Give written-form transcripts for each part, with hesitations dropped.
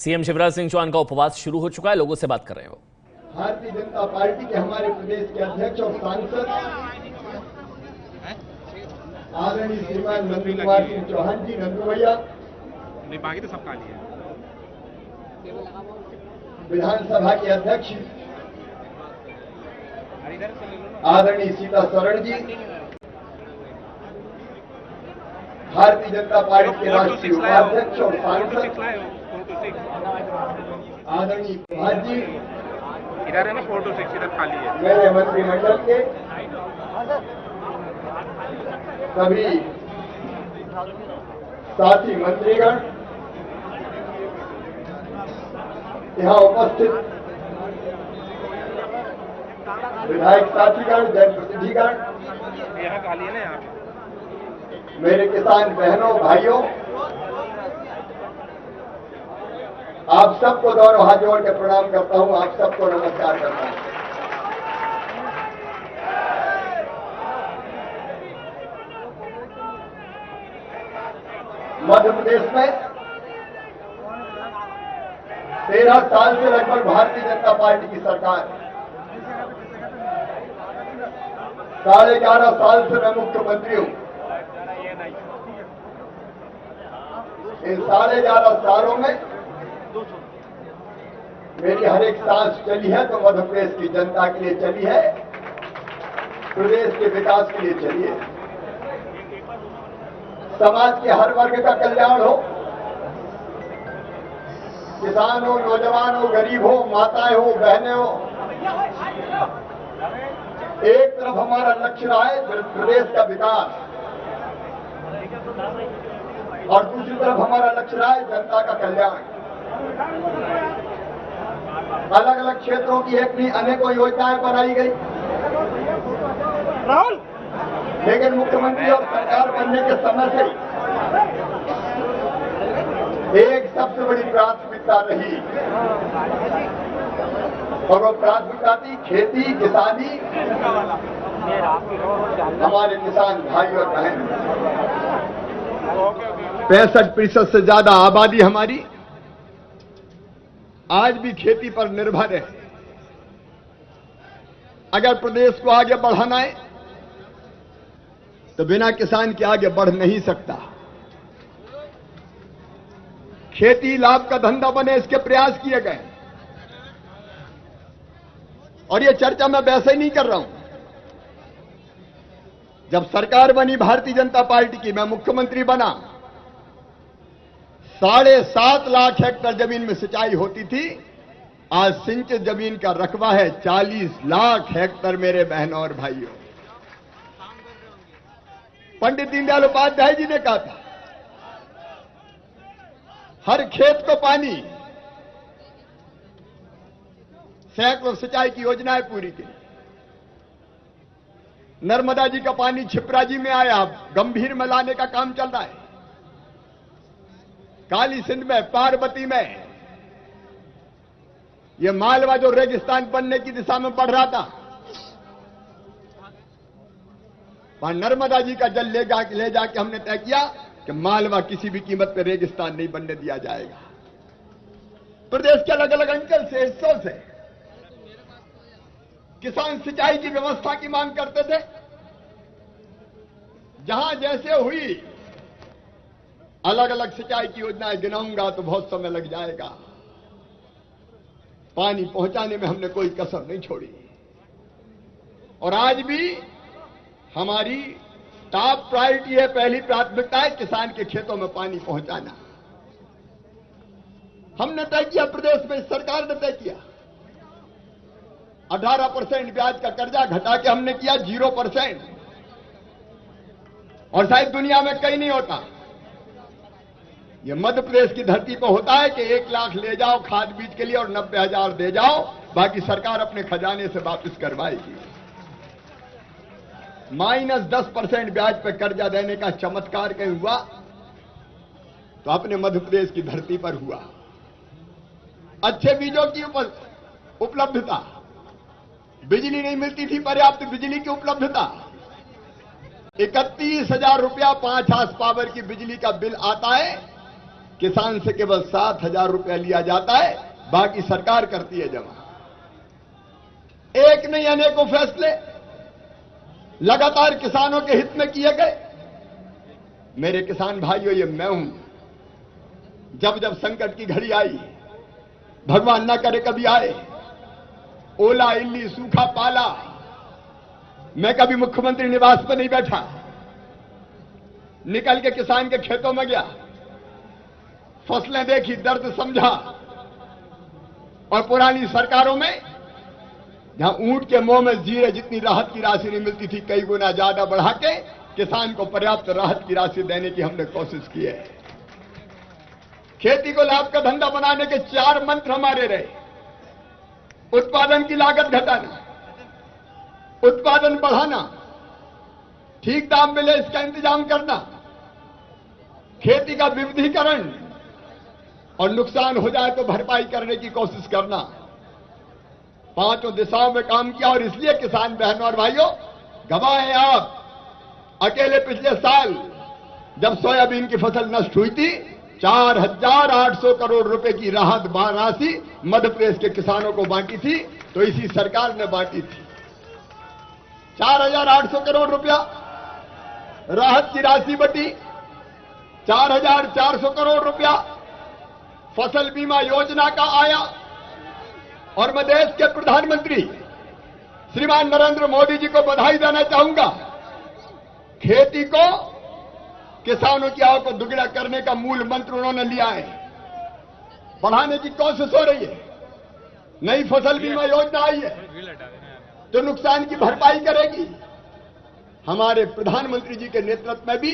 CM Shivraj Singh Chauhan का उपवास शुरू हो चुका है, लोगों से बात कर रहे हो। भारतीय जनता पार्टी के हमारे प्रदेश के अध्यक्ष और सांसद आदरणीय श्रीमान नंदू कुमार सिंह चौहान जी, नंदू भैया, बाकी तो सबका लिए विधानसभा के अध्यक्ष आदरणीय सीता सोरेन जी, भारतीय जनता पार्टी के राष्ट्रीय उपाध्यक्ष और सांसद आदरणीय प्रभात जी, इधर है ना 4 to 6 इधर खाली है। मेरे मंत्रिमंडल के सभी साथी मंत्रीगण, यहाँ उपस्थित विधायक साथीगण, जनप्रतिनिधिगण, यहाँ खाली है ना, यहाँ मेरे किसान बहनों भाइयों, आप सबको दोनों हाथ जोड़ के प्रणाम करता हूं, आप सबको नमस्कार करता हूं। मध्य प्रदेश में 13 साल से लगभग भारतीय जनता पार्टी की सरकार, 11.5 साल से मैं मुख्यमंत्री हूं। इन 11.5 सालों में मेरी हर एक सांस चली है तो मध्य प्रदेश की जनता के लिए चली है, प्रदेश के विकास के लिए चली है। समाज के हर वर्ग का कल्याण हो, किसान हो, नौजवान हो, गरीब हो, माताएं हो, बहनें हो। एक तरफ हमारा लक्ष्य रहा है प्रदेश का विकास और दूसरी तरफ हमारा लक्ष्य रहा है जनता का कल्याण। अलग अलग क्षेत्रों की एक नहीं अनेकों योजनाएं बनाई गई, लेकिन मुख्यमंत्री और सरकार बनने के समय से एक सबसे बड़ी प्राथमिकता रही और वो प्राथमिकता थी खेती, किसानी, हमारे किसान भाई और बहन। 65% से ज्यादा आबादी हमारी आज भी खेती पर निर्भर है। अगर प्रदेश को आगे बढ़ाना है तो बिना किसान के आगे बढ़ नहीं सकता। खेती लाभ का धंधा बने, इसके प्रयास किए गए और ये चर्चा मैं वैसे ही नहीं कर रहा हूं। जब सरकार बनी भारतीय जनता पार्टी की, मैं मुख्यमंत्री बना, 7.5 लाख हेक्टेयर जमीन में सिंचाई होती थी। आज सिंचित जमीन का रकबा है 40 लाख हेक्टेयर मेरे बहनों और भाइयों। पंडित दीनदयाल उपाध्याय जी ने कहा था, हर खेत को पानी, सैकड़ों सिंचाई की योजनाएं पूरी की। नर्मदा जी का पानी छिपरा जी में आया, गंभीर में लाने का काम चल रहा है। काली सिंध में, पार्वती में, यह मालवा जो रेगिस्तान बनने की दिशा में बढ़ रहा था, वहां नर्मदा जी का जल ले जाके हमने तय किया कि मालवा किसी भी कीमत पर रेगिस्तान नहीं बनने दिया जाएगा। प्रदेश के अलग अलग अंचल से, हिस्सों से किसान सिंचाई की व्यवस्था की मांग करते थे। जहां जैसे हुई, अलग अलग सिंचाई की योजनाएं गिनाऊंगा तो बहुत समय लग जाएगा। पानी पहुंचाने में हमने कोई कसर नहीं छोड़ी और आज भी हमारी टॉप प्रायोरिटी है, पहली प्राथमिकता है किसान के खेतों में पानी पहुंचाना। हमने तय किया, प्रदेश में सरकार ने तय किया, 18% ब्याज का कर्जा घटा के हमने किया 0%। और शायद दुनिया में कहीं नहीं होता। यह मध्य प्रदेश की धरती पर होता है कि 1 लाख ले जाओ खाद बीज के लिए और 90,000 दे जाओ, बाकी सरकार अपने खजाने से वापस करवाएगी। -10% ब्याज पर कर्जा देने का चमत्कार कहीं हुआ तो अपने मध्य प्रदेश की धरती पर हुआ। अच्छे बीजों की उपलब्धता, बिजली नहीं मिलती थी, पर्याप्त बिजली की उपलब्धता, 31,000 रुपया 5 हार्स पावर की बिजली का बिल आता है, किसान से केवल 7,000 रुपया लिया जाता है, बाकी सरकार करती है जमा। एक नहीं अनेकों फैसले लगातार किसानों के हित में किए गए। मेरे किसान भाइयों, ये मैं हूं। जब जब संकट की घड़ी आई, भगवान ना करे कभी आए, ओला इल्ली सूखा पाला, मैं कभी मुख्यमंत्री निवास पर नहीं बैठा, निकल के किसान के खेतों में गया, फसलें देखी, दर्द समझा। और पुरानी सरकारों में जहां ऊंट के मुंह में जीरे जितनी राहत की राशि नहीं मिलती थी, कई गुना ज्यादा बढ़ा के किसान को पर्याप्त राहत की राशि देने की हमने कोशिश की है। खेती को लाभ का धंधा बनाने के 4 मंत्र हमारे रहे। उत्पादन की लागत घटाना, उत्पादन बढ़ाना, ठीक दाम मिले इसका इंतजाम करना, खेती का विविधीकरण और नुकसान हो जाए तो भरपाई करने की कोशिश करना। 5 दिशाओं में काम किया। और इसलिए किसान बहनों और भाइयों, गवाह हैं आप। अकेले पिछले साल जब सोयाबीन की फसल नष्ट हुई थी, 4,800 करोड़ रुपए की राहत राशि मध्य प्रदेश के किसानों को बांटी थी, तो इसी सरकार ने बांटी थी। 4,800 करोड़ रुपया राहत की राशि बटी, 4,400 करोड़ रुपया फसल बीमा योजना का आया। और मैं देश के प्रधानमंत्री श्रीमान नरेंद्र मोदी जी को बधाई देना चाहूंगा। खेती को, किसानों की आय को दुगना करने का मूल मंत्र उन्होंने लिया है, बढ़ाने की कोशिश हो रही है। नई फसल बीमा योजना आई है तो नुकसान की भरपाई करेगी। हमारे प्रधानमंत्री जी के नेतृत्व में भी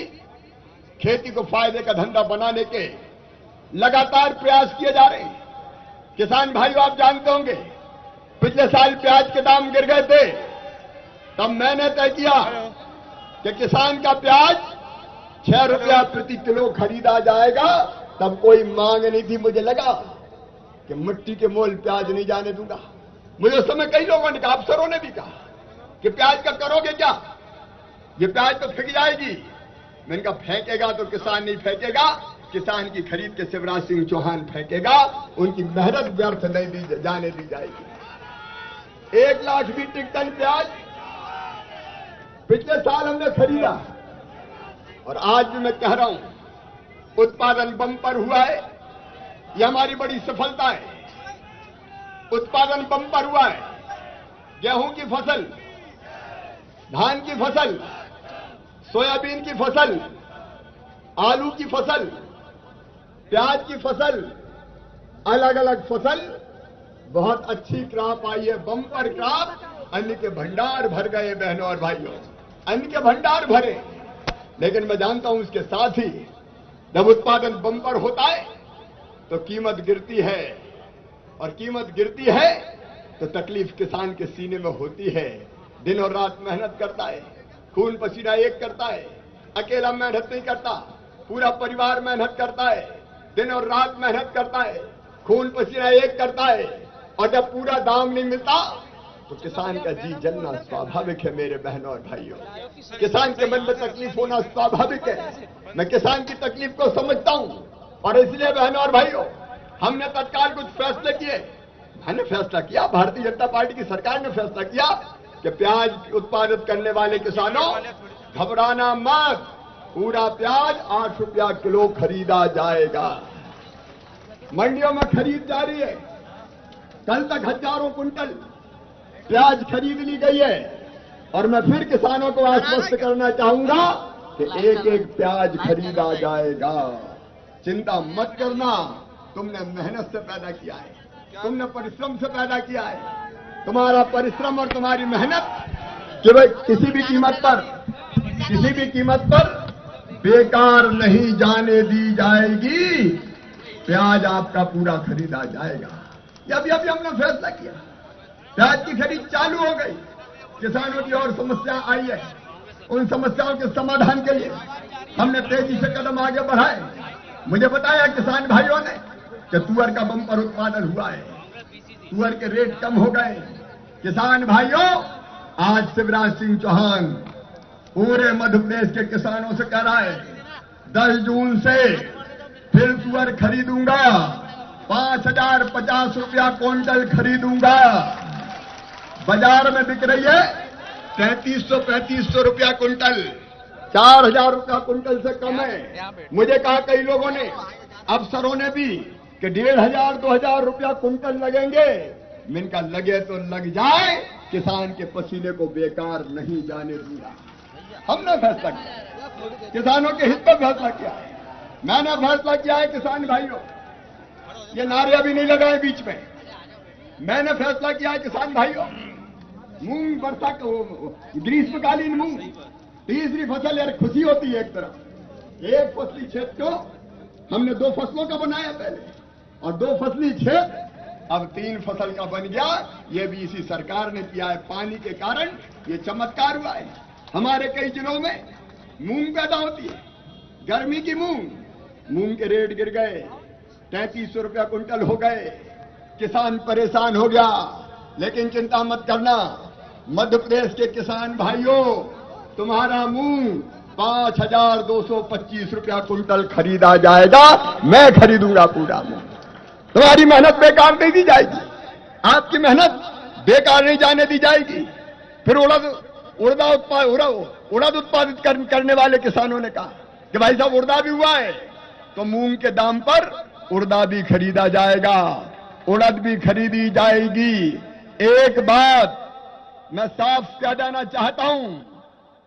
खेती को फायदे का धंधा बनाने के लगातार प्रयास किए जा रहे हैं। किसान भाइयों, आप जानते होंगे पिछले साल प्याज के दाम गिर गए थे, तब मैंने तय किया कि किसान का प्याज 6 रुपया प्रति किलो खरीदा जाएगा। तब कोई मांग नहीं थी। मुझे लगा कि मिट्टी के मोल प्याज नहीं जाने दूंगा। मुझे उस समय कई लोगों ने कहा, अफसरों ने भी कहा कि प्याज का करोगे क्या, ये प्याज तो फेंक जाएगी। मैंने कहा फेंकेगा तो किसान नहीं फेंकेगा, किसान की खरीद के शिवराज सिंह चौहान फेंकेगा। उनकी मेहनत व्यर्थ नहीं जाने दी जाएगी। 1 लाख मीट्रिक टन प्याज पिछले साल हमने खरीदा। और आज भी मैं कह रहा हूं, उत्पादन बम्पर हुआ है। यह हमारी बड़ी सफलता है। उत्पादन बम्पर हुआ है। गेहूं की फसल, धान की फसल, सोयाबीन की फसल, आलू की फसल, प्याज की फसल, अलग अलग फसल, बहुत अच्छी क्रॉप आई है, बम्पर क्रॉप। अन्न के भंडार भर गए बहनों और भाइयों, अन्न के भंडार भरे। लेकिन मैं जानता हूं इसके साथ ही जब उत्पादन बम्पर होता है तो कीमत गिरती है। और कीमत गिरती है तो तकलीफ किसान के सीने में होती है। दिन और रात मेहनत करता है, खून पसीना एक करता है। अकेला मेहनत नहीं करता, पूरा परिवार मेहनत करता है, दिन और रात मेहनत करता है, खून पसीना एक करता है। और जब पूरा दाम नहीं मिलता तो किसान का जी जलना स्वाभाविक है। मेरे बहनों और भाइयों, किसान के मन में तकलीफ होना स्वाभाविक है। मैं किसान की तकलीफ को समझता हूं। और इसलिए बहनों और भाइयों, हमने तत्काल कुछ फैसले किए। मैंने फैसला किया, भारतीय जनता पार्टी की सरकार ने फैसला किया कि प्याज उत्पादित करने वाले किसानों, घबराना मत, पूरा प्याज 8 रुपया किलो खरीदा जाएगा। मंडियों में खरीद जारी है। कल तक हजारों कुंटल प्याज खरीद ली गई है। और मैं फिर किसानों को आश्वस्त करना चाहूंगा कि एक एक प्याज खरीदा जाएगा। चिंता मत करना, तुमने मेहनत से पैदा किया है, तुमने परिश्रम से पैदा किया है। तुम्हारा परिश्रम और तुम्हारी मेहनत कि भाई किसी भी कीमत पर बेकार नहीं जाने दी जाएगी। प्याज आपका पूरा खरीदा जाएगा। अभी हमने फैसला किया, प्याज की खरीद चालू हो गई। किसानों की और समस्या आई है, उन समस्याओं के समाधान के लिए हमने तेजी से कदम आगे बढ़ाए। मुझे बताया किसान भाइयों ने कि तुअर का बम्पर उत्पादन हुआ है, तुअर के रेट कम हो गए। किसान भाइयों, आज शिवराज सिंह चौहान पूरे मध्य प्रदेश के किसानों से कह रहा है, 10 जून से फिर सुअर खरीदूंगा, 5,050 रुपया क्विंटल खरीदूंगा। बाजार में बिक रही है 3300-3500 रुपया क्विंटल, 4,000 रुपया क्विंटल से कम है। मुझे कहा कई लोगों ने, अफसरों ने भी, कि 1,500-2,000 रुपया क्विंटल लगेंगे। मैंने कहा लगे तो लग जाए, किसान के पसीने को बेकार नहीं जाने दूंगा। हमने फैसला किया, किसानों के हित में फैसला किया है। मैंने फैसला किया है किसान भाइयों, ये नारे अभी नहीं लगाए बीच में। मैंने फैसला किया है किसान भाइयों, मूंग वर्षा को, ग्रीष्मकालीन मूंग, तीसरी फसल यार खुशी होती है। एक तरफ एक फसली क्षेत्र को हमने 2 फसलों का बनाया पहले, और 2 फसली क्षेत्र अब 3 फसल का बन गया। ये भी इसी सरकार ने किया है। पानी के कारण ये चमत्कार हुआ है। हमारे कई जिलों में मूंग पैदा होती है, गर्मी की मूंग के रेट गिर गए, 3300 रुपया क्विंटल हो गए। किसान परेशान हो गया। लेकिन चिंता मत करना मध्य प्रदेश के किसान भाइयों, तुम्हारा मूंग 5,225 रुपया क्विंटल खरीदा जाएगा। मैं खरीदूंगा पूरा मूंग। तुम्हारी मेहनत बेकार नहीं दी जाएगी, आपकी मेहनत बेकार नहीं जाने दी जाएगी। फिर उड़द उत्पादित करने वाले किसानों ने कहा कि भाई साहब उड़दा भी हुआ है तो मूंग के दाम पर उड़दा भी खरीदा जाएगा, उड़द भी खरीदी जाएगी। एक बात मैं साफ कह देना चाहता हूं,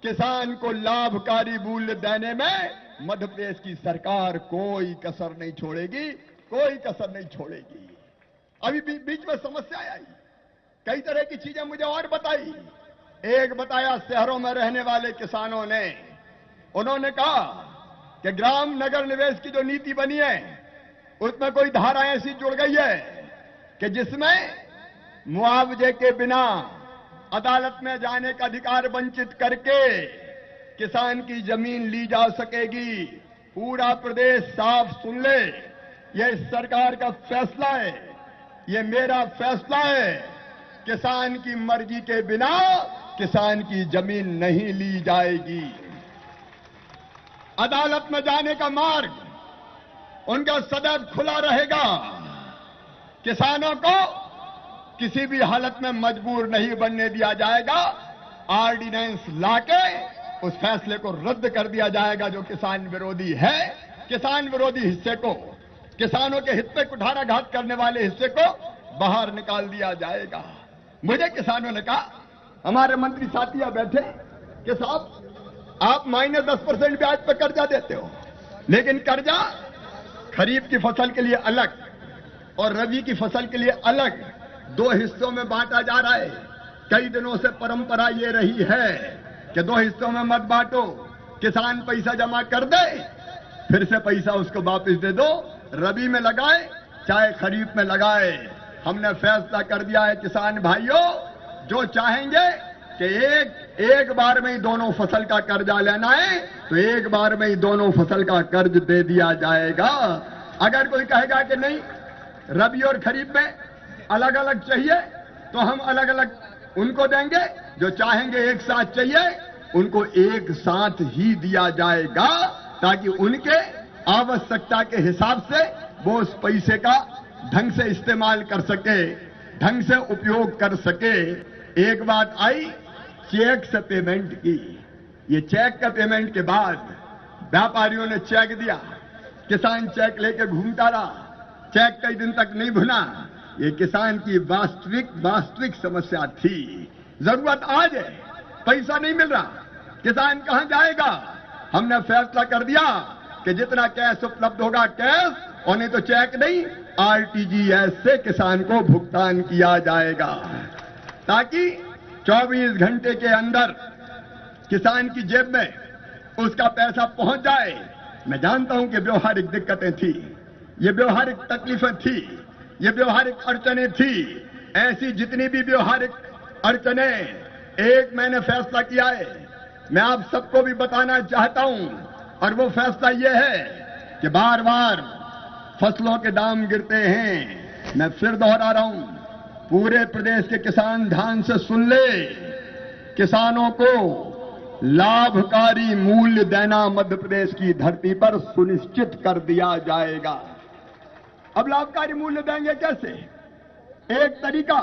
किसान को लाभकारी मूल्य देने में मध्य प्रदेश की सरकार कोई कसर नहीं छोड़ेगी, कोई कसर नहीं छोड़ेगी। अभी बीच में समस्या आई, कई तरह की चीजें मुझे और बताई। एक बताया शहरों में रहने वाले किसानों ने, उन्होंने कहा कि ग्राम नगर निवेश की जो नीति बनी है उसमें कोई धारा ऐसी जुड़ गई है कि जिसमें मुआवजे के बिना अदालत में जाने का अधिकार वंचित करके किसान की जमीन ली जा सकेगी। पूरा प्रदेश साफ सुन ले, यह सरकार का फैसला है, यह मेरा फैसला है। किसान की मर्जी के बिना किसान की जमीन नहीं ली जाएगी। अदालत में जाने का मार्ग उनका सदैव खुला रहेगा। किसानों को किसी भी हालत में मजबूर नहीं बनने दिया जाएगा। ऑर्डिनेंस लाके उस फैसले को रद्द कर दिया जाएगा जो किसान विरोधी है। किसान विरोधी हिस्से को, किसानों के हित पे कुठाराघात करने वाले हिस्से को बाहर निकाल दिया जाएगा। मुझे किसानों ने कहा, हमारे मंत्री साथिया बैठे कि साहब आप -10% ब्याज पर कर्जा देते हो, लेकिन कर्जा खरीफ की फसल के लिए अलग और रबी की फसल के लिए अलग 2 हिस्सों में बांटा जा रहा है। कई दिनों से परंपरा ये रही है कि 2 हिस्सों में मत बांटो, किसान पैसा जमा कर दे, फिर से पैसा उसको वापस दे दो, रबी में लगाए चाहे खरीफ में लगाए। हमने फैसला कर दिया है किसान भाइयों, जो चाहेंगे कि एक बार में ही दोनों फसल का कर्जा लेना है तो एक बार में ही दोनों फसल का कर्ज दे दिया जाएगा। अगर कोई कहेगा कि नहीं रबी और खरीफ में अलग अलग चाहिए तो हम अलग अलग उनको देंगे, जो चाहेंगे एक साथ चाहिए उनको एक साथ ही दिया जाएगा, ताकि उनके आवश्यकता के हिसाब से वो उस पैसे का ढंग से इस्तेमाल कर सके, ढंग से उपयोग कर सके। एक बात आई चेक से पेमेंट की, ये चेक का पेमेंट के बाद व्यापारियों ने चेक दिया, किसान चेक लेके घूमता रहा, चेक कई दिन तक नहीं भुना। ये किसान की वास्तविक समस्या थी। जरूरत आज है, पैसा नहीं मिल रहा, किसान कहां जाएगा? हमने फैसला कर दिया कि जितना कैश उपलब्ध होगा कैश, और नहीं तो चेक नहीं, आरटीजीएस से किसान को भुगतान किया जाएगा, ताकि 24 घंटे के अंदर किसान की जेब में उसका पैसा पहुंच जाए। मैं जानता हूं कि व्यवहारिक दिक्कतें थी, ये व्यवहारिक तकलीफें थी, ये व्यवहारिक अड़चने थी। ऐसी जितनी भी व्यवहारिक अड़चने, एक मैंने फैसला किया है, मैं आप सबको भी बताना चाहता हूं, और वो फैसला ये है कि बार बार फसलों के दाम गिरते हैं। मैं फिर दोहरा रहा हूं, पूरे प्रदेश के किसान ध्यान से सुन ले, किसानों को लाभकारी मूल्य देना मध्य प्रदेश की धरती पर सुनिश्चित कर दिया जाएगा। अब लाभकारी मूल्य देंगे कैसे? एक तरीका,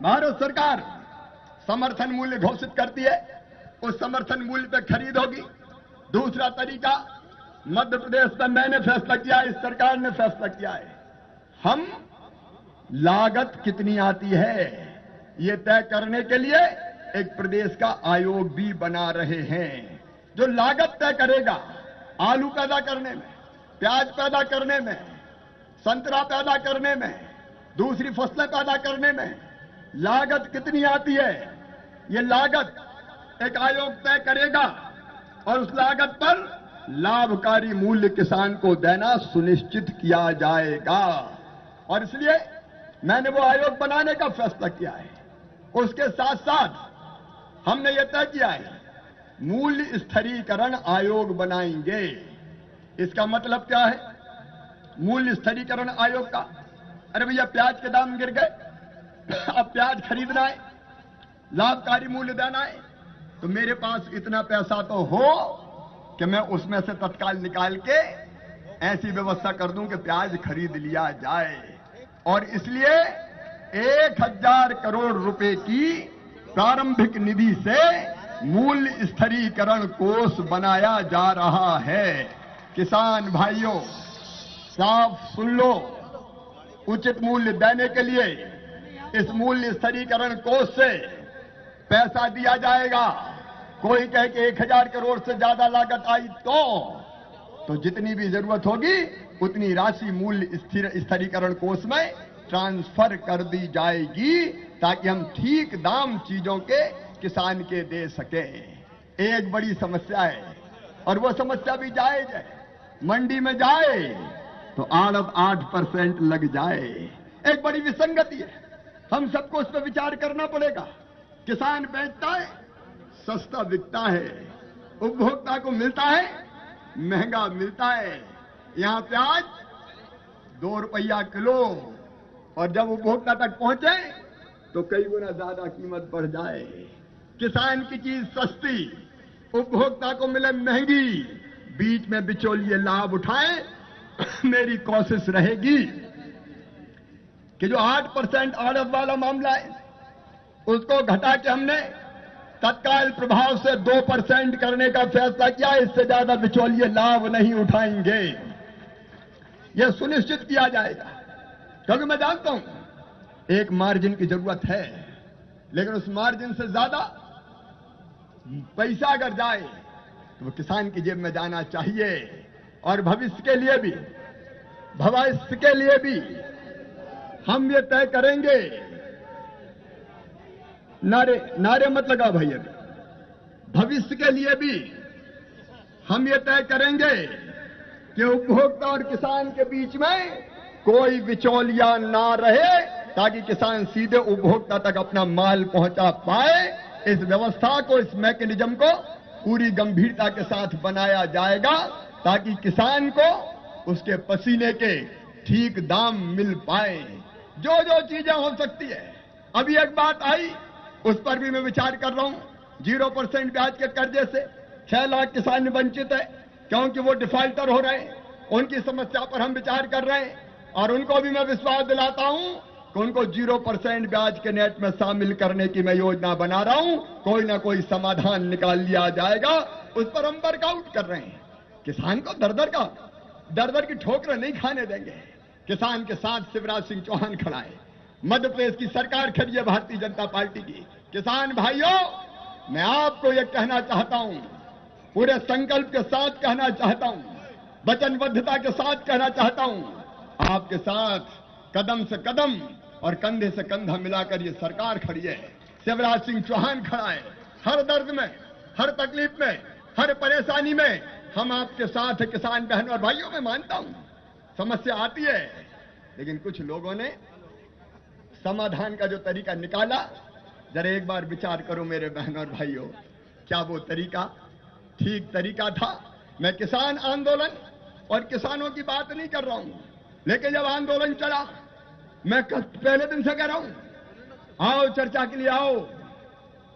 भारत सरकार समर्थन मूल्य घोषित करती है, उस समर्थन मूल्य पे खरीद होगी। दूसरा तरीका, मध्य प्रदेश में मैंने फैसला किया है, इस सरकार ने फैसला किया है, हम लागत कितनी आती है ये तय करने के लिए एक प्रदेश का आयोग भी बना रहे हैं, जो लागत तय करेगा। आलू पैदा करने में, प्याज पैदा करने में, संतरा पैदा करने में, दूसरी फसलें पैदा करने में लागत कितनी आती है, ये लागत एक आयोग तय करेगा और उस लागत पर लाभकारी मूल्य किसान को देना सुनिश्चित किया जाएगा। और इसलिए मैंने वो आयोग बनाने का फैसला किया है। उसके साथ साथ हमने ये तय किया है, मूल्य स्थिरीकरण आयोग बनाएंगे। इसका मतलब क्या है मूल्य स्थिरीकरण आयोग का? अरे भैया, प्याज के दाम गिर गए, अब प्याज खरीदना है, लाभकारी मूल्य देना है, तो मेरे पास इतना पैसा तो हो कि मैं उसमें से तत्काल निकाल के ऐसी व्यवस्था कर दूं कि प्याज खरीद लिया जाए। और इसलिए 1000 करोड़ रुपए की प्रारंभिक निधि से मूल्य स्थिरीकरण कोष बनाया जा रहा है। किसान भाइयों, साफ सुन लो, उचित मूल्य देने के लिए इस मूल्य स्थिरीकरण कोष से पैसा दिया जाएगा। कोई कहे कि 1000 करोड़ से ज्यादा लागत आई तो जितनी भी जरूरत होगी उतनी राशि मूल्य स्थिरीकरण कोष में ट्रांसफर कर दी जाएगी, ताकि हम ठीक दाम चीजों के किसान के दे सके। एक बड़ी समस्या है और वो समस्या भी जायज है। मंडी में जाए तो 8% लग जाए, एक बड़ी विसंगति है। हम सबको उस पर विचार करना पड़ेगा। किसान बेचता है, सस्ता बिकता है, उपभोक्ता को मिलता है, महंगा मिलता है। यहां प्याज 2 रुपया किलो, और जब उपभोक्ता तक पहुंचे तो कई गुना ज्यादा कीमत बढ़ जाए। किसान की चीज सस्ती, उपभोक्ता को मिले महंगी, बीच में बिचौलिए लाभ उठाए। मेरी कोशिश रहेगी कि जो 8% आड़त वाला मामला है उसको घटा के हमने तत्काल प्रभाव से 2% करने का फैसला किया। इससे ज्यादा बिचौलिए लाभ नहीं उठाएंगे, यह सुनिश्चित किया जाएगा। क्योंकि मैं जानता हूं एक मार्जिन की जरूरत है, लेकिन उस मार्जिन से ज्यादा पैसा अगर जाए तो वो किसान की जेब में जाना चाहिए। और भविष्य के लिए भी हम ये तय करेंगे, नारे मत लगा भैया, भविष्य के लिए भी हम ये तय करेंगे कि उपभोक्ता और किसान के बीच में कोई बिचौलिया ना रहे, ताकि किसान सीधे उपभोक्ता तक अपना माल पहुंचा पाए। इस व्यवस्था को, इस मैकेनिज्म को पूरी गंभीरता के साथ बनाया जाएगा, ताकि किसान को उसके पसीने के ठीक दाम मिल पाए। जो जो चीजें हो सकती है, अभी एक बात आई उस पर भी मैं विचार कर रहा हूं। 0% ब्याज के कर्जे से 6 लाख किसान वंचित है, क्योंकि वो डिफॉल्टर हो रहे हैं। उनकी समस्या पर हम विचार कर रहे हैं और उनको भी मैं विश्वास दिलाता हूं कि उनको 0% ब्याज के नेट में शामिल करने की मैं योजना बना रहा हूं। कोई ना कोई समाधान निकाल लिया जाएगा, उस पर हम वर्कआउट कर रहे हैं। किसान को दर दर की ठोकरें नहीं खाने देंगे। किसान के साथ शिवराज सिंह चौहान खड़ा है, मध्य प्रदेश की सरकार खड़ी है भारतीय जनता पार्टी की। किसान भाइयों, मैं आपको यह कहना चाहता हूं, पूरे संकल्प के साथ कहना चाहता हूं, वचनबद्धता के साथ कहना चाहता हूं, आपके साथ कदम से कदम और कंधे से कंधा मिलाकर ये सरकार खड़ी है। शिवराज सिंह चौहान खड़ा है। हर दर्द में, हर तकलीफ में, हर परेशानी में हम आपके साथ हैं। किसान बहनों और भाइयों, मैं मानता हूं समस्या आती है, लेकिन कुछ लोगों ने समाधान का जो तरीका निकाला, जरा एक बार विचार करो मेरे बहनों और भाइयों, क्या वो तरीका ठीक तरीका था? मैं किसान आंदोलन और किसानों की बात नहीं कर रहा हूं, लेकिन जब आंदोलन चला, मैं पहले दिन से कह रहा हूं, आओ चर्चा के लिए, आओ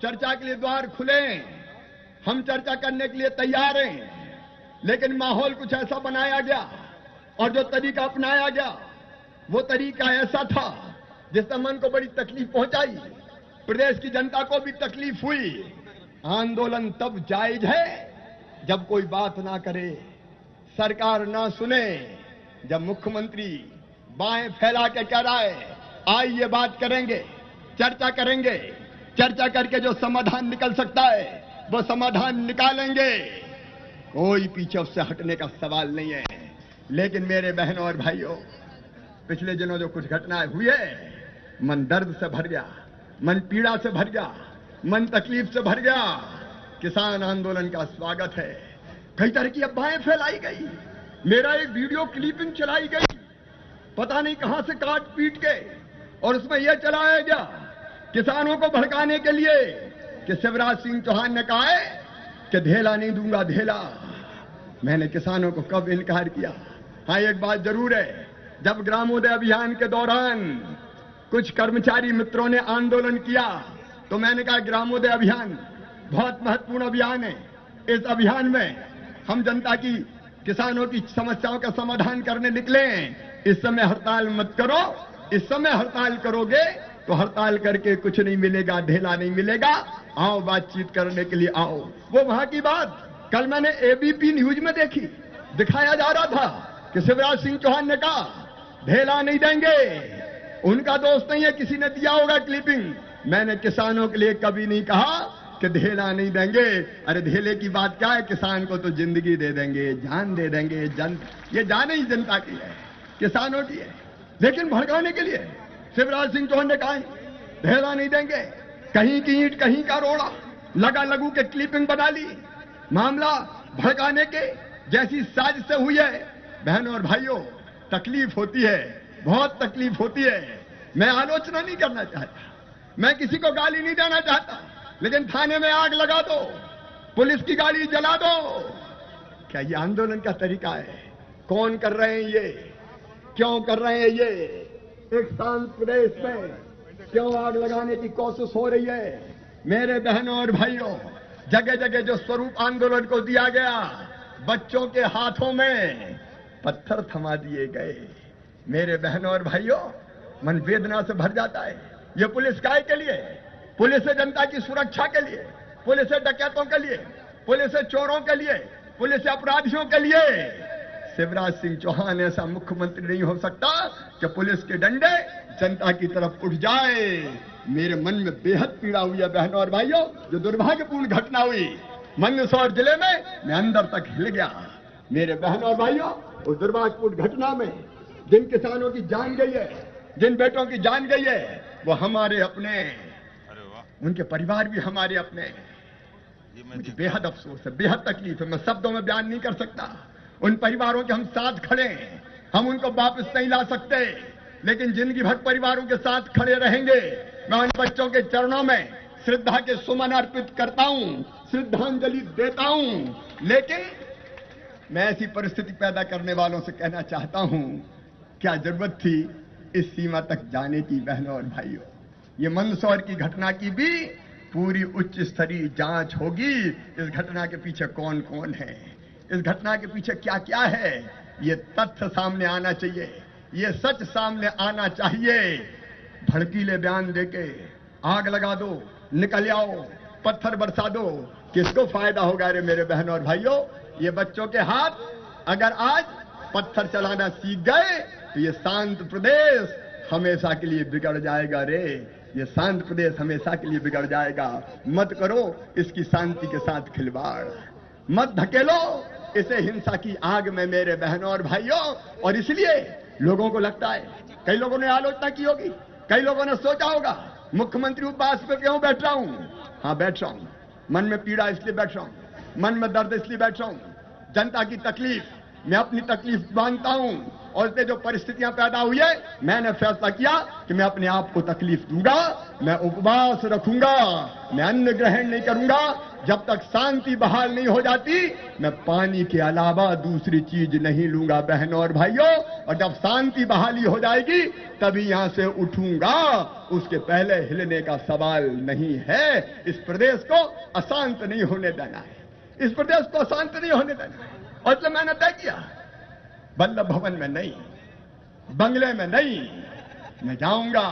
चर्चा के लिए द्वार खुले। हम चर्चा करने के लिए तैयार हैं, लेकिन माहौल कुछ ऐसा बनाया गया और जो तरीका अपनाया गया वो तरीका ऐसा था जिससे मन को बड़ी तकलीफ पहुंचाई, प्रदेश की जनता को भी तकलीफ हुई। आंदोलन तब जायज है जब कोई बात ना करे, सरकार ना सुने, जब मुख्यमंत्री बाएं फैला के कह रहा है आइए बात करेंगे, चर्चा करेंगे, चर्चा करके जो समाधान निकल सकता है वो समाधान निकालेंगे, कोई पीछे उससे हटने का सवाल नहीं है। लेकिन मेरे बहनों और भाइयों, पिछले दिनों जो कुछ घटनाएं हुई है, मन दर्द से भर गया, मन पीड़ा से भर गया, मन तकलीफ से भर गया। किसान आंदोलन का स्वागत है, कई तरह की अफवाहें फैलाई गई, मेरा एक वीडियो क्लिपिंग चलाई गई पता नहीं कहां से काट पीट के, और उसमें यह चलाया गया किसानों को भड़काने के लिए कि शिवराज सिंह चौहान ने कहा है कि ढेला नहीं दूंगा ढेला। मैंने किसानों को कब इनकार किया? हाँ, एक बात जरूर है, जब ग्रामोदय अभियान के दौरान कुछ कर्मचारी मित्रों ने आंदोलन किया तो मैंने कहा ग्रामोदय अभियान बहुत महत्वपूर्ण अभियान है, इस अभियान में हम जनता की, किसानों की समस्याओं का समाधान करने निकले हैं। इस समय हड़ताल मत करो, इस समय हड़ताल करोगे तो हड़ताल करके कुछ नहीं मिलेगा, ढेला नहीं मिलेगा, आओ बातचीत करने के लिए आओ। वो वहां की बात कल मैंने एबीपी न्यूज में देखी, दिखाया जा रहा था कि शिवराज सिंह चौहान ने कहा ढेला नहीं देंगे, उनका दोस्त नहीं है, किसी ने दिया होगा क्लिपिंग। मैंने किसानों के लिए कभी नहीं कहा कि ढेला नहीं देंगे। अरे ढेले की बात क्या है, किसान को तो जिंदगी दे देंगे, जान दे देंगे, ये जान ही जनता की है, किसानों की है। लेकिन भड़काने के लिए शिवराज सिंह चौहान ने कहा ढेला नहीं देंगे, कहीं की ईंट कहीं का रोड़ा, लगा लगू के क्लिपिंग बना ली, मामला भड़काने के जैसी साजिश से हुई है। बहनों और भाइयों, तकलीफ होती है, बहुत तकलीफ होती है। मैं आलोचना नहीं करना चाहता, मैं किसी को गाली नहीं देना चाहता, लेकिन थाने में आग लगा दो, पुलिस की गाड़ी जला दो, क्या ये आंदोलन का तरीका है? कौन कर रहे हैं ये, क्यों कर रहे हैं ये? एक शांत प्रदेश में क्यों आग लगाने की कोशिश हो रही है? मेरे बहनों और भाइयों, जगह जगह जो स्वरूप आंदोलन को दिया गया, बच्चों के हाथों में पत्थर थमा दिए गए। मेरे बहनों और भाइयों, मन वेदना से भर जाता है। ये पुलिस काय के लिए? पुलिस है जनता की सुरक्षा के लिए, पुलिस है डकैतों के लिए, पुलिस है चोरों के लिए, पुलिस है अपराधियों के लिए। शिवराज सिंह चौहान ऐसा मुख्यमंत्री नहीं हो सकता कि पुलिस के डंडे जनता की तरफ उठ जाए। मेरे मन में बेहद पीड़ा हुई है बहनों और भाइयों, जो दुर्भाग्यपूर्ण घटना हुई मंदसौर जिले में, मैं अंदर तक हिल गया। मेरे बहनों और भाइयों, उस दुर्भाग्यपूर्ण घटना में जिन किसानों की जान गई है, जिन बेटों की जान गई है, वो हमारे अपने, उनके परिवार भी हमारे अपने। मुझे बेहद अफसोस है, बेहद तकलीफ है, मैं शब्दों में बयान नहीं कर सकता। उन परिवारों के हम साथ खड़े हैं, हम उनको वापस नहीं ला सकते, लेकिन जिंदगी भर परिवारों के साथ खड़े रहेंगे। मैं उन बच्चों के चरणों में श्रद्धा के सुमन अर्पित करता हूं, श्रद्धांजलि देता हूं। लेकिन मैं ऐसी परिस्थिति पैदा करने वालों से कहना चाहता हूं, क्या जरूरत थी इस सीमा तक जाने की? बहनों और भाइयों, ये मंदसौर की घटना की भी पूरी उच्च स्तरीय जांच होगी। इस घटना के पीछे कौन कौन है, इस घटना के पीछे क्या क्या है, ये तथ्य सामने आना चाहिए, ये सच सामने आना चाहिए। भड़कीले बयान देके आग लगा दो, निकल आओ, पत्थर बरसा दो, किसको फायदा होगा? रे मेरे बहनों और भाइयों, ये बच्चों के हाथ अगर आज पत्थर चलाना सीख गए तो ये शांत प्रदेश हमेशा के लिए बिगड़ जाएगा। रे ये शांत प्रदेश हमेशा के लिए बिगड़ जाएगा। मत करो इसकी शांति के साथ खिलवाड़, मत धकेलो इसे हिंसा की आग में मेरे बहनों और भाइयों। और इसलिए लोगों को लगता है, कई लोगों ने आलोचना की होगी, कई लोगों ने सोचा होगा मुख्यमंत्री उपवास पे क्यों बैठ रहा हूं? हाँ, बैठ रहा हूं, मन में पीड़ा इसलिए बैठ रहा हूं, मन में दर्द इसलिए बैठ रहा हूं। जनता की तकलीफ, मैं अपनी तकलीफ मानता हूं, और इसलिए जो परिस्थितियां पैदा हुई है, मैंने फैसला किया कि मैं अपने आप को तकलीफ दूंगा, मैं उपवास रखूंगा, मैं अन्न ग्रहण नहीं करूंगा जब तक शांति बहाल नहीं हो जाती। मैं पानी के अलावा दूसरी चीज नहीं लूंगा बहनों और भाइयों, और जब शांति बहाली हो जाएगी तभी यहां से उठूंगा, उसके पहले हिलने का सवाल नहीं है। इस प्रदेश को अशांत नहीं होने देना है, इस प्रदेश को अशांत नहीं होने देना है। और इसलिए मैंने तय किया, वल्लभ भवन में नहीं, बंगले में नहीं, मैं जाऊंगा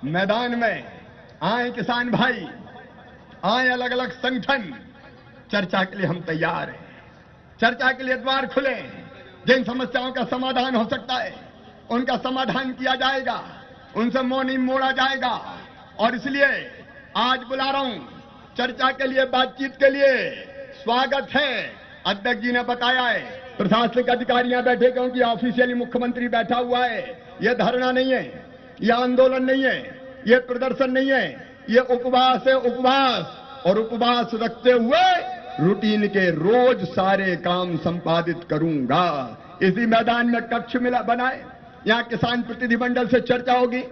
मैदान में। आए किसान भाई, आए अलग अलग संगठन, चर्चा के लिए हम तैयार हैं। चर्चा के लिए द्वार खुले, जिन समस्याओं का समाधान हो सकता है उनका समाधान किया जाएगा, उनसे मुंह नहीं मोड़ा जाएगा। और इसलिए आज बुला रहा हूं चर्चा के लिए, बातचीत के लिए। स्वागत है, अध्यक्ष जी ने बताया है, प्रशासनिक अधिकारियां बैठे क्योंकि ऑफिशियली मुख्यमंत्री बैठा हुआ है। यह धरना नहीं है, यह आंदोलन नहीं है, यह प्रदर्शन नहीं है, ये उपवास है, उपवास। और उपवास रखते हुए रूटीन के रोज सारे काम संपादित करूंगा। इसी मैदान में कक्ष मिला बनाए, यहां किसान प्रतिनिधिमंडल से चर्चा होगी।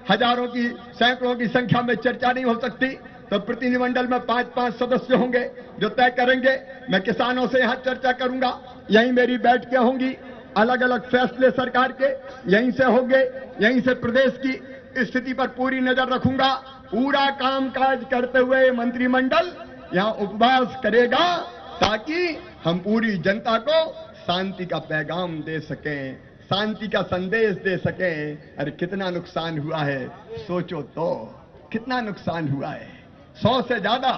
हजारों की, सैकड़ों की संख्या में चर्चा नहीं हो सकती, तो प्रतिनिधिमंडल में 5-5 सदस्य होंगे जो तय करेंगे। मैं किसानों से यहां चर्चा करूंगा, यहीं मेरी बैठकें होंगी, अलग अलग फैसले सरकार के यहीं से होंगे, यहीं से प्रदेश की स्थिति पर पूरी नजर रखूंगा। पूरा कामकाज करते हुए मंत्रिमंडल यहां उपवास करेगा ताकि हम पूरी जनता को शांति का पैगाम दे सकें, शांति का संदेश दे सकें। अरे कितना नुकसान हुआ है, सोचो तो कितना नुकसान हुआ है। 100 से ज्यादा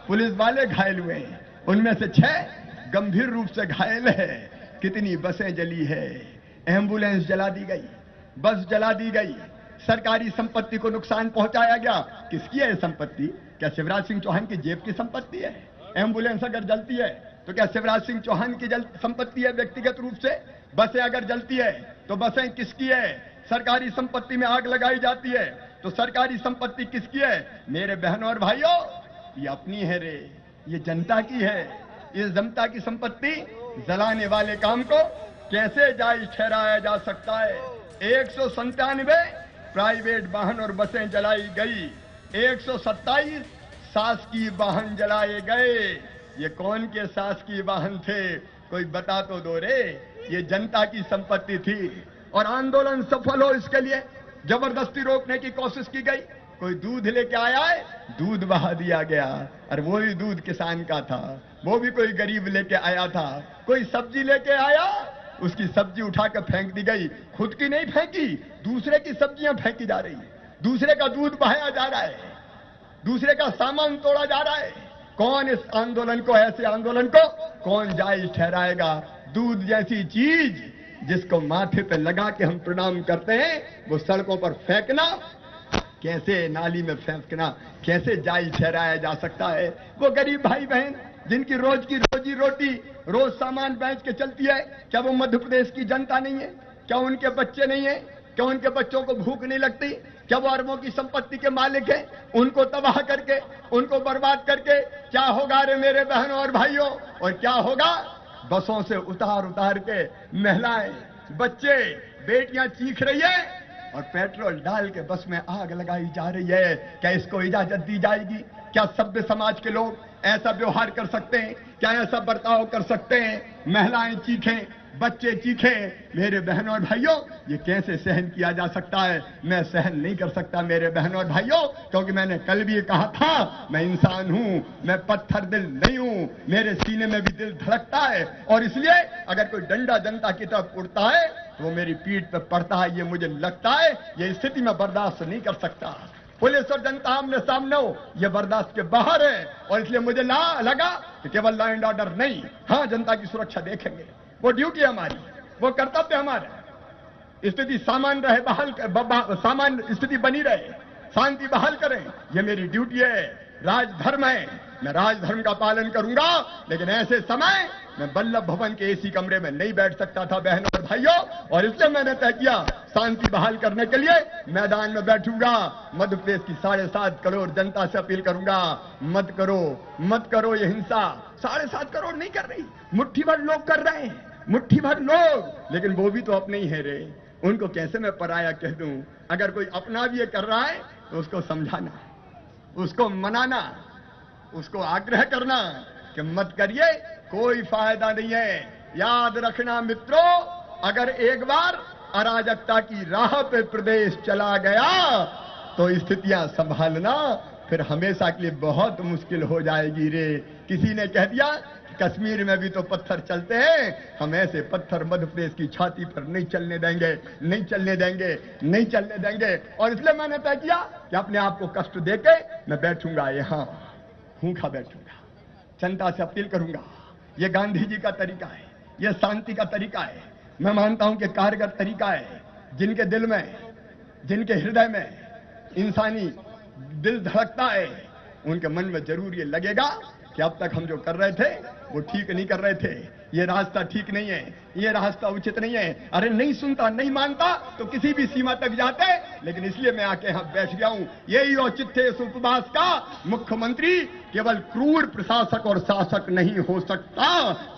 पुलिस वाले घायल हुए हैं, उनमें से 6 गंभीर रूप से घायल है। कितनी बसें जली है, एम्बुलेंस जला दी गई, बस जला दी गई, सरकारी संपत्ति को नुकसान पहुंचाया गया। किसकी है संपत्ति? क्या शिवराज सिंह चौहान की जेब की संपत्ति है? एम्बुलेंस अगर जलती है तो क्या शिवराज सिंह चौहान की संपत्ति है व्यक्तिगत रूप से? बसें अगर जलती है तो बसें किसकी है? सरकारी संपत्ति में आग लगाई जाती है तो सरकारी संपत्ति किसकी है? मेरे बहनों और भाइयों, ये अपनी है रे, ये जनता की है। इस जनता की संपत्ति जलाने वाले काम को कैसे जायज ठहराया जा सकता है? 197 प्राइवेट वाहन और बसें जलाई गई, 127 शासकीय वाहन जलाए गए। ये कौन के शासकीय वाहन थे? कोई बता तो दो रे। ये जनता की संपत्ति थी और आंदोलन सफल हो इसके लिए जबरदस्ती रोकने की कोशिश की गई। कोई दूध लेके आया है, दूध बहा दिया गया, और वो भी दूध किसान का था, वो भी कोई गरीब लेके आया था। कोई सब्जी लेके आया, उसकी सब्जी उठा के फेंक दी गई, खुद की नहीं फेंकी, दूसरे की सब्जियां फेंकी जा रही, दूसरे का दूध बहाया जा रहा है, दूसरे का सामान तोड़ा जा रहा है। कौन इस आंदोलन को, ऐसे आंदोलन को कौन जायज ठहराएगा? दूध जैसी चीज जिसको माथे पे लगा के हम प्रणाम करते हैं, वो सड़कों पर फेंकना, कैसे नाली में फेंकना, कैसे जायज ठहराया जा सकता है? वो गरीब भाई बहन जिनकी रोज की रोजी रोटी रोज सामान बेच के चलती है, क्या वो मध्य प्रदेश की जनता नहीं है? क्या उनके बच्चे नहीं है? क्या उनके बच्चों को भूख नहीं लगती? क्या वो अरबों की संपत्ति के मालिक हैं? उनको तबाह करके, उनको बर्बाद करके क्या होगा रे मेरे बहनों और भाइयों? और क्या होगा? बसों से उतार उतार के महिलाएं, बच्चे, बेटियां चीख रही है और पेट्रोल डाल के बस में आग लगाई जा रही है। क्या इसको इजाजत दी जाएगी? क्या सभ्य समाज के लोग ऐसा व्यवहार कर सकते हैं? क्या ऐसा बर्ताव कर सकते हैं? महिलाएं चीखें, बच्चे चीखें। मेरे बहनों और भाइयों, ये कैसे सहन किया जा सकता है? मैं सहन नहीं कर सकता मेरे बहनों और भाइयों, क्योंकि मैंने कल भी कहा था, मैं इंसान हूं, मैं पत्थर दिल नहीं हूं, मेरे सीने में भी दिल धड़कता है। और इसलिए अगर कोई डंडा जनता की तरफ उड़ता है तो वो मेरी पीठ पे पड़ता है, ये मुझे लगता है। ये स्थिति में बर्दाश्त नहीं कर सकता। पुलिस और जनता आमने सामने हो, यह बर्दाश्त के बाहर है। और इसलिए मुझे लगा कि केवल लॉ एंड ऑर्डर नहीं, हाँ, जनता की सुरक्षा देखेंगे, वो ड्यूटी है हमारी, वो कर्तव्य हमारा। स्थिति सामान्य रहे, सामान्य स्थिति बनी रहे, शांति बहाल करें, ये मेरी ड्यूटी है, राजधर्म है। मैं राजधर्म का पालन करूंगा, लेकिन ऐसे समय मैं वल्लभ भवन के एसी कमरे में नहीं बैठ सकता था बहनों और भाइयों। और इसलिए मैंने तय किया, शांति बहाल करने के लिए मैदान में बैठूंगा। मध्य प्रदेश की 7.5 करोड़ जनता से अपील करूंगा, मत करो ये हिंसा। 7.5 करोड़ नहीं कर रही, मुट्ठी भर लोग कर रहे हैं। मुट्ठी भर लोग, लेकिन वो भी तो अपने ही है रे, उनको कैसे मैं पराया कह दूं? अगर कोई अपना भी ये कर रहा है तो उसको समझाना, उसको मनाना, उसको आग्रह करना कि मत करिए, कोई फायदा नहीं है। याद रखना मित्रों, अगर एक बार अराजकता की राह पे प्रदेश चला गया तो स्थितियां संभालना फिर हमेशा के लिए बहुत मुश्किल हो जाएगी रे। किसी ने कह दिया कश्मीर में भी तो पत्थर चलते हैं, हम ऐसे पत्थर मध्य प्रदेश की छाती पर नहीं चलने देंगे, नहीं चलने देंगे, नहीं चलने देंगे। और इसलिए मैंने तय किया कि अपने आप को कष्ट देके मैं बैठूंगा, यहां भूखा बैठूंगा, जनता से अपील करूंगा। ये गांधी जी का तरीका है, ये शांति का तरीका है, मैं मानता हूं कि कारगर तरीका है। जिनके दिल में, जिनके हृदय में इंसानी दिल धड़कता है, उनके मन में जरूर ये लगेगा कि अब तक हम जो कर रहे थे वो ठीक नहीं कर रहे थे, ये रास्ता ठीक नहीं है, ये रास्ता उचित नहीं है। अरे नहीं सुनता, नहीं मानता तो किसी भी सीमा तक जाते, लेकिन इसलिए मैं आके यहां बैठ गया हूं। यही औचित्य इस उपवास का। मुख्यमंत्री केवल क्रूर प्रशासक और शासक नहीं हो सकता,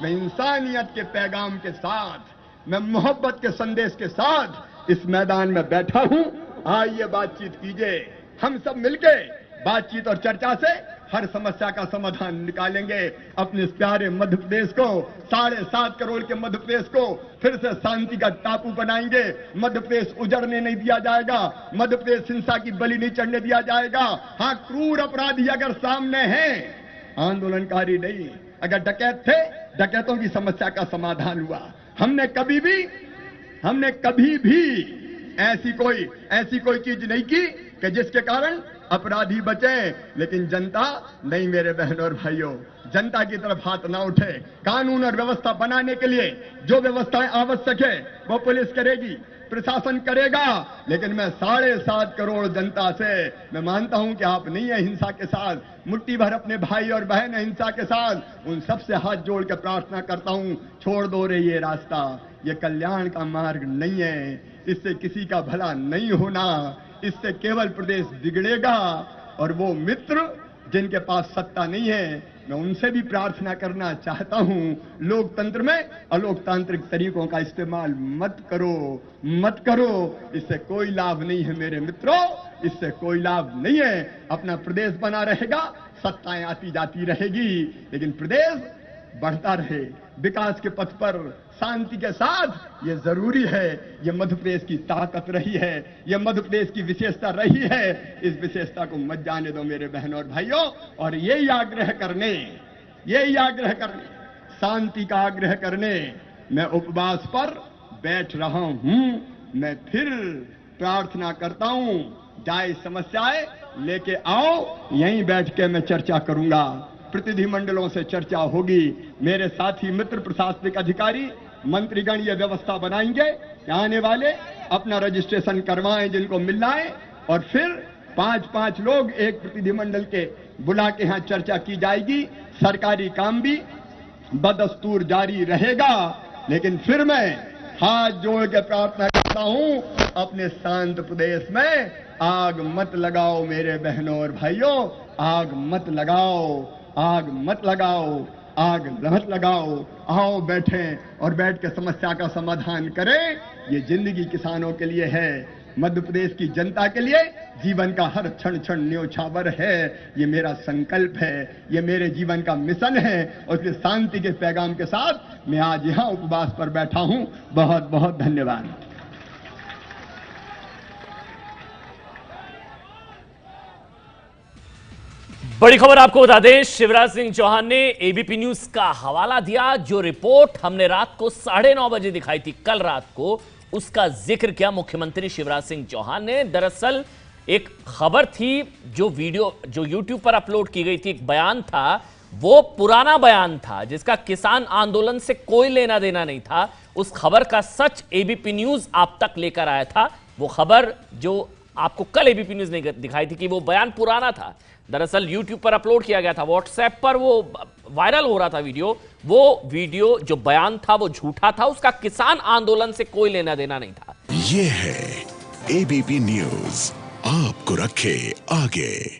मैं इंसानियत के पैगाम के साथ, मैं मोहब्बत के संदेश के साथ इस मैदान में बैठा हूं। आइए बातचीत कीजिए, हम सब मिलके बातचीत और चर्चा से हर समस्या का समाधान निकालेंगे। अपने इस प्यारे मध्य प्रदेश को, 7.5 करोड़ के मध्य प्रदेश को फिर से शांति का टापू बनाएंगे। मध्य प्रदेश उजड़ने नहीं दिया जाएगा, मध्य प्रदेश हिंसा की बलि नहीं चढ़ने दिया जाएगा। हाँ, क्रूर अपराधी अगर सामने हैं, आंदोलनकारी नहीं, अगर डकैत थे, डकैतों की समस्या का समाधान हुआ। हमने कभी भी ऐसी कोई चीज नहीं की कि जिसके कारण अपराधी बचे, लेकिन जनता नहीं। मेरे बहनों और भाइयों, जनता की तरफ हाथ ना उठे। कानून और व्यवस्था बनाने के लिए जो व्यवस्थाएं आवश्यक है वो पुलिस करेगी, प्रशासन करेगा, लेकिन मैं 7.5 करोड़ जनता से मैं मानता हूं कि आप नहीं है हिंसा के साथ, मुट्ठी भर अपने भाई और बहन है हिंसा के साथ। उन सबसे हाथ जोड़ के प्रार्थना करता हूं, छोड़ दो रे ये रास्ता, ये कल्याण का मार्ग नहीं है, इससे किसी का भला नहीं होना, इससे केवल प्रदेश बिगड़ेगा। और वो मित्र जिनके पास सत्ता नहीं है, मैं उनसे भी प्रार्थना करना चाहता हूं, लोकतंत्र में अलोकतांत्रिक तरीकों का इस्तेमाल मत करो, इससे कोई लाभ नहीं है मेरे मित्रों, इससे कोई लाभ नहीं है। अपना प्रदेश बना रहेगा, सत्ताएं आती जाती रहेगी, लेकिन प्रदेश बढ़ता रहे विकास के पथ पर शांति के साथ। ये जरूरी है, ये मध्य प्रदेश की ताकत रही है, ये मध्य प्रदेश की विशेषता रही है। इस विशेषता को मत जाने दो मेरे बहनों और भाइयों। और यही आग्रह करने, शांति का आग्रह करने मैं उपवास पर बैठ रहा हूं। मैं फिर प्रार्थना करता हूं, जाए समस्याएं लेके आओ, यहीं बैठ के मैं चर्चा करूंगा, प्रतिनिधि मंडलों से चर्चा होगी। मेरे साथी मित्र प्रशासनिक अधिकारी मंत्रीगण ये व्यवस्था बनाएंगे कि आने वाले अपना रजिस्ट्रेशन करवाएं जिनको मिलना है, और फिर 5-5 लोग एक प्रतिनिधि मंडल के बुला के यहां चर्चा की जाएगी। सरकारी काम भी बदस्तूर जारी रहेगा, लेकिन फिर मैं हाथ जोड़ के प्रार्थना करता हूं, अपने शांत प्रदेश में आग मत लगाओ मेरे बहनों और भाइयों, आग मत लगाओ। आओ बैठें और बैठ के समस्या का समाधान करें। ये जिंदगी किसानों के लिए है, मध्य प्रदेश की जनता के लिए जीवन का हर क्षण क्षण न्योछावर है। ये मेरा संकल्प है, ये मेरे जीवन का मिशन है, और इसलिए शांति के पैगाम के साथ मैं आज यहां उपवास पर बैठा हूं। बहुत बहुत धन्यवाद। बड़ी खबर आपको बता दें, शिवराज सिंह चौहान ने एबीपी न्यूज का हवाला दिया। जो रिपोर्ट हमने रात को 9:30 बजे दिखाई थी, कल रात को, उसका जिक्र किया मुख्यमंत्री शिवराज सिंह चौहान ने। दरअसल एक खबर थी, जो वीडियो जो यूट्यूब पर अपलोड की गई थी, एक बयान था, वो पुराना बयान था जिसका किसान आंदोलन से कोई लेना देना नहीं था। उस खबर का सच एबीपी न्यूज आप तक लेकर आया था। वो खबर जो आपको कल एबीपी न्यूज ने दिखाई थी कि वो बयान पुराना था, दरअसल यूट्यूब पर अपलोड किया गया था, व्हाट्सएप पर वो वायरल हो रहा था वीडियो। वो वीडियो जो बयान था वो झूठा था, उसका किसान आंदोलन से कोई लेना देना नहीं था। ये है एबीपी न्यूज, आपको रखे आगे।